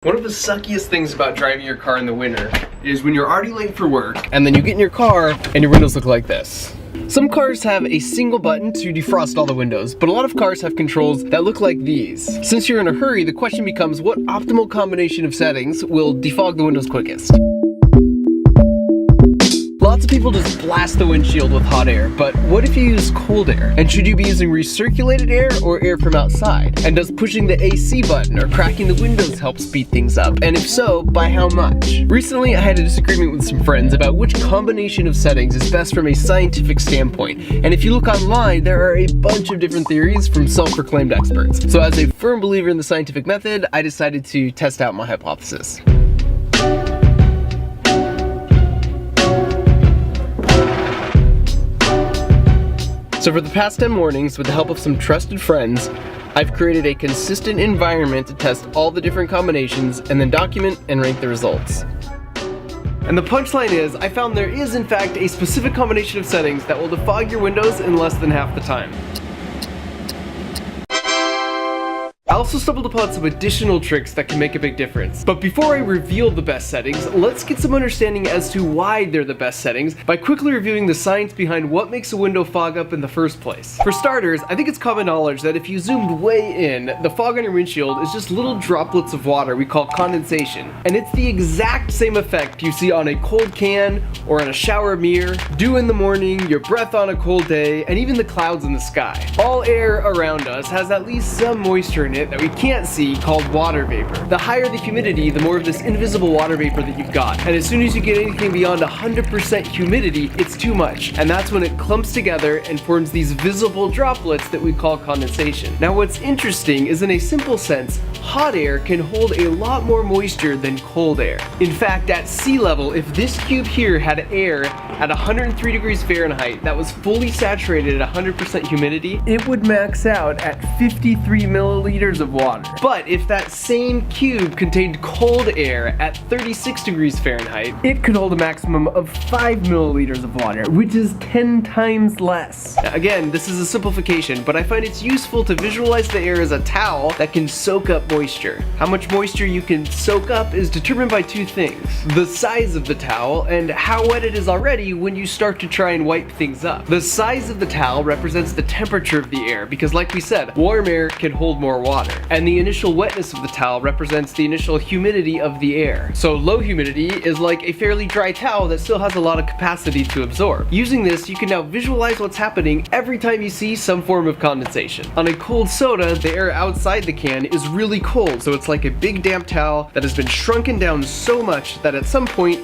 One of the suckiest things about driving your car in the winter is when you're already late for work and then you get in your car and your windows look like this. Some cars have a single button to defrost all the windows, but a lot of cars have controls that look like these. Since you're in a hurry, the question becomes what optimal combination of settings will defog the windows quickest? Lots of people just blast the windshield with hot air, but what if you use cold air? And should you be using recirculated air or air from outside? And does pushing the AC button or cracking the windows help speed things up? And if so, by how much? Recently, I had a disagreement with some friends about which combination of settings is best from a scientific standpoint. And if you look online, there are a bunch of different theories from self-proclaimed experts. So as a firm believer in the scientific method, I decided to test out my hypothesis. So for the past 10 mornings, with the help of some trusted friends, I've created a consistent environment to test all the different combinations and then document and rank the results. And the punchline is, I found there is in fact a specific combination of settings that will defog your windows in less than half the time. I also stumbled upon some additional tricks that can make a big difference. But before I reveal the best settings, let's get some understanding as to why they're the best settings by quickly reviewing the science behind what makes a window fog up in the first place. For starters, I think it's common knowledge that if you zoomed way in, the fog on your windshield is just little droplets of water we call condensation. And it's the exact same effect you see on a cold can or on a shower mirror, dew in the morning, your breath on a cold day, and even the clouds in the sky. All air around us has at least some moisture in it that we can't see called water vapor. The higher the humidity, the more of this invisible water vapor that you've got. And as soon as you get anything beyond 100% humidity, it's too much. And that's when it clumps together and forms these visible droplets that we call condensation. Now what's interesting is in a simple sense, hot air can hold a lot more moisture than cold air. In fact, at sea level, if this cube here had air at 103 degrees Fahrenheit that was fully saturated at 100% humidity, it would max out at 53 milliliters of water. But if that same cube contained cold air at 36 degrees Fahrenheit, it could hold a maximum of 5 milliliters of water, which is 10 times less. Now, again, this is a simplification, but I find it's useful to visualize the air as a towel that can soak up moisture. How much moisture you can soak up is determined by two things: the size of the towel and how wet it is already when you start to try and wipe things up. The size of the towel represents the temperature of the air because, like we said, warm air can hold more water. And the initial wetness of the towel represents the initial humidity of the air. So low humidity is like a fairly dry towel that still has a lot of capacity to absorb. Using this, you can now visualize what's happening every time you see some form of condensation. On a cold soda, the air outside the can is really cold, so it's like a big damp towel that has been shrunken down so much that at some point,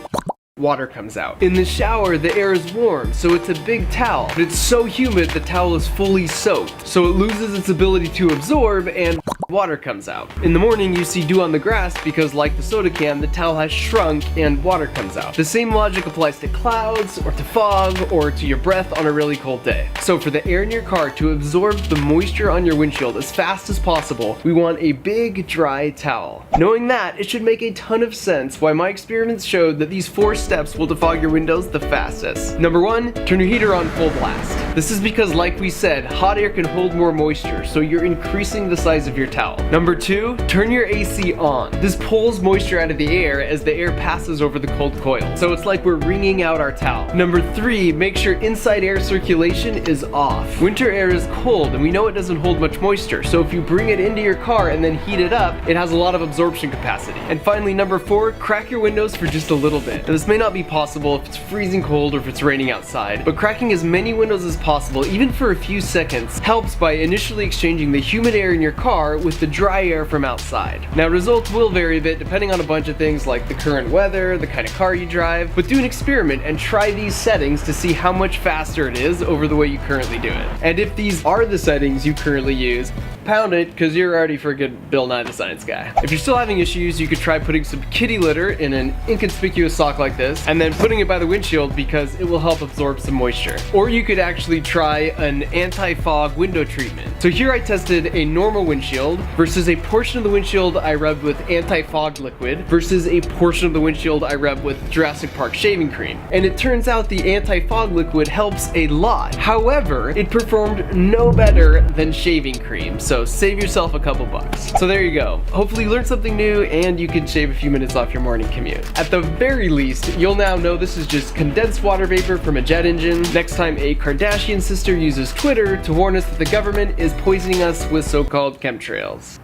water comes out. In the shower, the air is warm, so it's a big towel, but it's so humid the towel is fully soaked, so it loses its ability to absorb and water comes out. In the morning, you see dew on the grass because, like the soda can, the towel has shrunk and water comes out. The same logic applies to clouds, or to fog, or to your breath on a really cold day. So for the air in your car to absorb the moisture on your windshield as fast as possible, we want a big, dry towel. Knowing that, it should make a ton of sense why my experiments showed that these 4 steps will defog your windows the fastest. Number 1, turn your heater on full blast. This is because, like we said, hot air can hold more moisture, so you're increasing the size of your towel. Number 2, turn your AC on. This pulls moisture out of the air as the air passes over the cold coil, so it's like we're wringing out our towel. Number 3, make sure inside air circulation is off. Winter air is cold, and we know it doesn't hold much moisture, so if you bring it into your car and then heat it up, it has a lot of absorption capacity. And finally, number 4, crack your windows for just a little bit. Now, this may not be possible if it's freezing cold or if it's raining outside, but cracking as many windows as possible, even for a few seconds, helps by initially exchanging the humid air in your car with the dry air from outside. Now, results will vary a bit depending on a bunch of things like the current weather, the kind of car you drive, but do an experiment and try these settings to see how much faster it is over the way you currently do it. And if these are the settings you currently use, pound it, because you're already friggin' Bill Nye the Science Guy. If you're still having issues, you could try putting some kitty litter in an inconspicuous sock like this, and then putting it by the windshield because it will help absorb some moisture. Or you could actually try an anti-fog window treatment. So here I tested a normal windshield versus a portion of the windshield I rubbed with anti-fog liquid versus a portion of the windshield I rubbed with Jurassic Park shaving cream. And it turns out the anti-fog liquid helps a lot. However, it performed no better than shaving cream. So so save yourself a couple bucks. So there you go. Hopefully you learned something new and you can shave a few minutes off your morning commute. At the very least, you'll now know this is just condensed water vapor from a jet engine. Next time a Kardashian sister uses Twitter to warn us that the government is poisoning us with so-called chemtrails.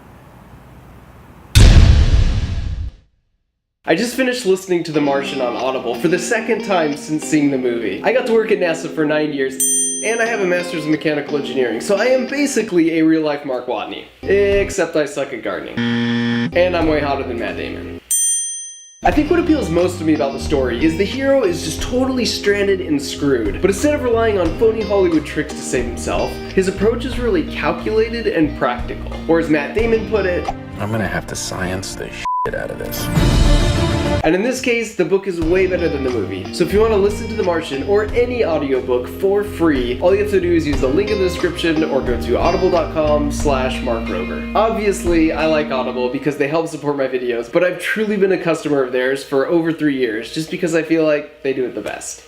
I just finished listening to The Martian on Audible for the second time since seeing the movie. I got to work at NASA for 9 years, and I have a master's in mechanical engineering, so I am basically a real-life Mark Watney. Except I suck at gardening. And I'm way hotter than Matt Damon. I think what appeals most to me about the story is the hero is just totally stranded and screwed, but instead of relying on phony Hollywood tricks to save himself, his approach is really calculated and practical. Or as Matt Damon put it, I'm gonna have to science the shit out of this. And in this case, the book is way better than the movie. So if you want to listen to The Martian or any audiobook for free, all you have to do is use the link in the description or go to audible.com/markrober. Obviously, I like Audible because they help support my videos, but I've truly been a customer of theirs for over 3 years just because I feel like they do it the best.